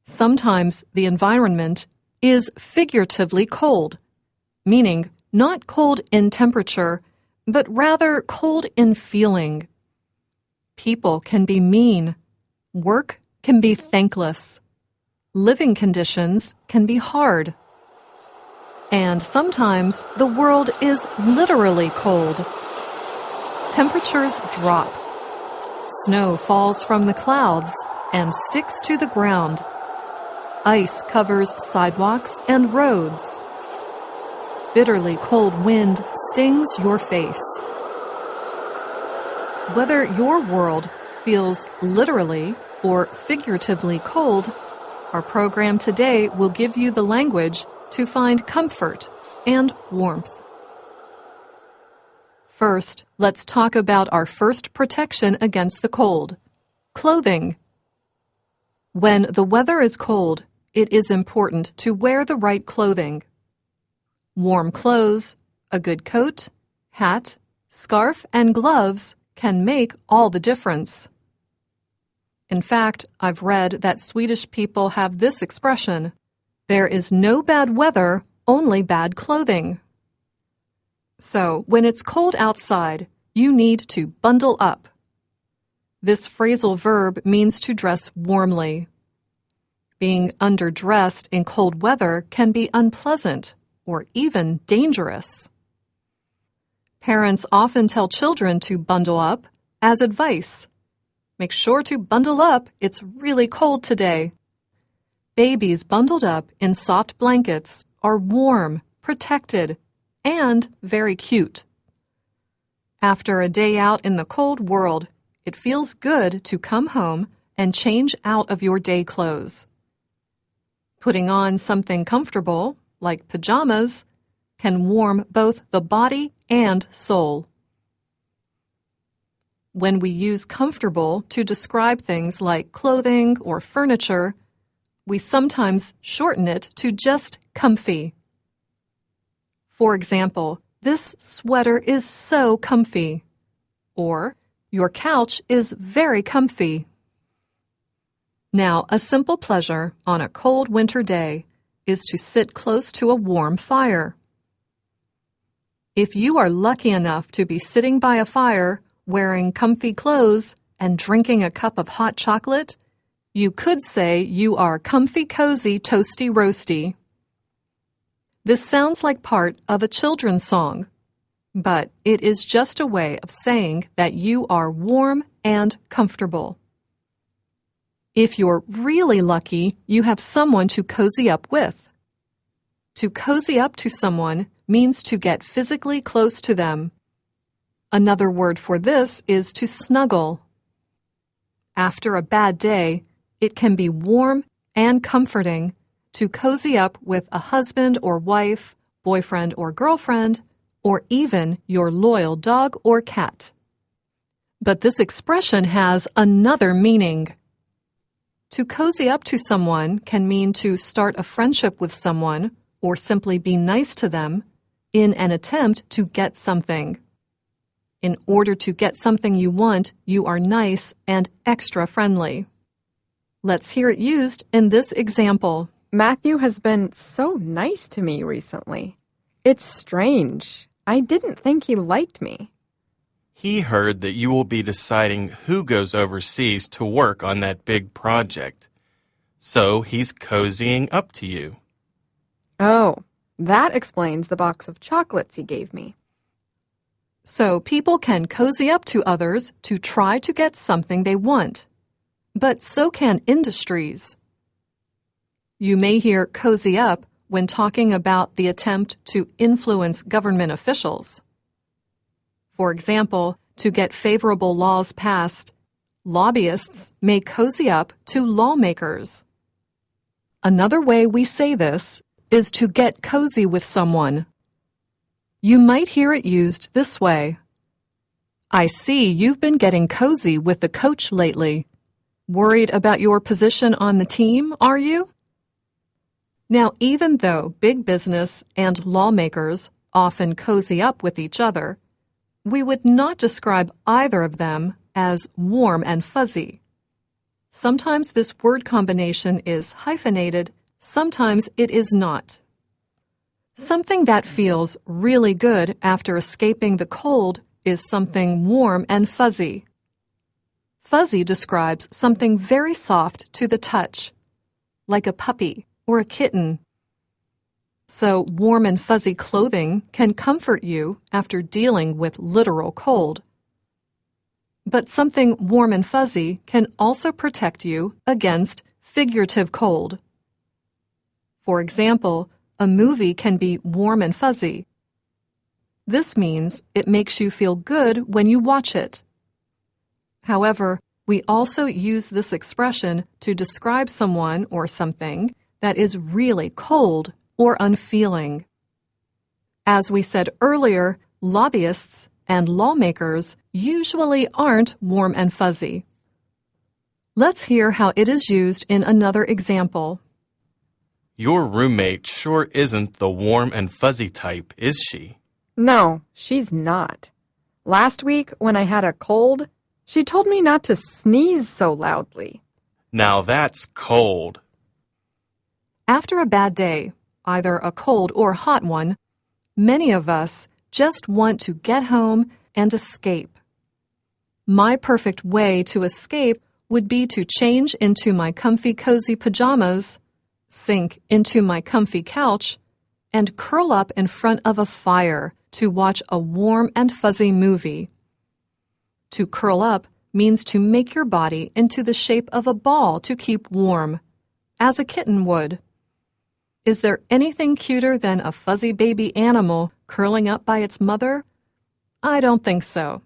Sometimes the environment is figuratively cold, meaning not cold in temperature, but rather cold in feeling. People can be mean. Work can be thankless. Living conditions can be hard. And sometimes the world is literally cold. Temperatures drop. Snow falls from the clouds and sticks to the ground. Ice covers sidewalks and roads. Bitterly cold wind stings your face. Whether your world feels literally or figuratively cold, our program today will give you the language to find comfort and warmth. First, let's talk about our first protection against the cold: clothing. When the weather is cold, it is important to wear the right clothing. Warm clothes, a good coat, hat, scarf, and gloves can make all the difference. In fact, I've read that Swedish people have this expression: there is no bad weather, only bad clothing. So, when it's cold outside, you need to bundle up. This phrasal verb means to dress warmly. Being underdressed in cold weather can be unpleasant or even dangerous. Parents often tell children to bundle up as advice. Make sure to bundle up, it's really cold today. Babies bundled up in soft blankets are warm, protected, and very cute. After a day out in the cold world, it feels good to come home and change out of your day clothes. Putting on something comfortable, like pajamas, can warm both the body and soul. When we use comfortable to describe things like clothing or furniture, we sometimes shorten it to just comfy. For example, this sweater is so comfy, or your couch is very comfy. Now, a simple pleasure on a cold winter day is to sit close to a warm fire. If you are lucky enough to be sitting by a fire, wearing comfy clothes, and drinking a cup of hot chocolate, you could say you are comfy, cozy, toasty, roasty. This sounds like part of a children's song, but it is just a way of saying that you are warm and comfortable. If you're really lucky, you have someone to cozy up with. To cozy up to someone means to get physically close to them. Another word for this is to snuggle. After a bad day, it can be warm and comforting to cozy up with a husband or wife, boyfriend or girlfriend, or even your loyal dog or cat. But this expression has another meaning. To cozy up to someone can mean to start a friendship with someone or simply be nice to them in an attempt to get something. In order to get something you want, you are nice and extra friendly. Let's hear it used in this example. Matthew has been so nice to me recently. It's strange. I didn't think he liked me. He heard that you will be deciding who goes overseas to work on that big project. So he's cozying up to you. Oh, that explains the box of chocolates he gave me. So people can cozy up to others to try to get something they want. But so can industries. You may hear cozy up when talking about the attempt to influence government officials. For example, to get favorable laws passed, lobbyists may cozy up to lawmakers. Another way we say this is to get cozy with someone. You might hear it used this way. I see you've been getting cozy with the coach lately. Worried about your position on the team, are you? Now, even though big business and lawmakers often cozy up with each other, we would not describe either of them as warm and fuzzy. Sometimes this word combination is hyphenated, sometimes it is not. Something that feels really good after escaping the cold is something warm and fuzzy. Fuzzy describes something very soft to the touch, like a puppy or a kitten. So warm and fuzzy clothing can comfort you after dealing with literal cold. But something warm and fuzzy can also protect you against figurative cold. For example, a movie can be warm and fuzzy. This means it makes you feel good when you watch it. However, we also use this expression to describe someone or something that is really cold or unfeeling. As we said earlier, lobbyists and lawmakers usually aren't warm and fuzzy. Let's hear how it is used in another example. Your roommate sure isn't the warm and fuzzy type, is she? No, she's not. Last week, when I had a cold, she told me not to sneeze so loudly. Now that's cold. After a bad day, either a cold or hot one, many of us just want to get home and escape. My perfect way to escape would be to change into my comfy cozy pajamas, sink into my comfy couch, and curl up in front of a fire to watch a warm and fuzzy movie. To curl up means to make your body into the shape of a ball to keep warm, as a kitten would. Is there anything cuter than a fuzzy baby animal curling up by its mother? I don't think so.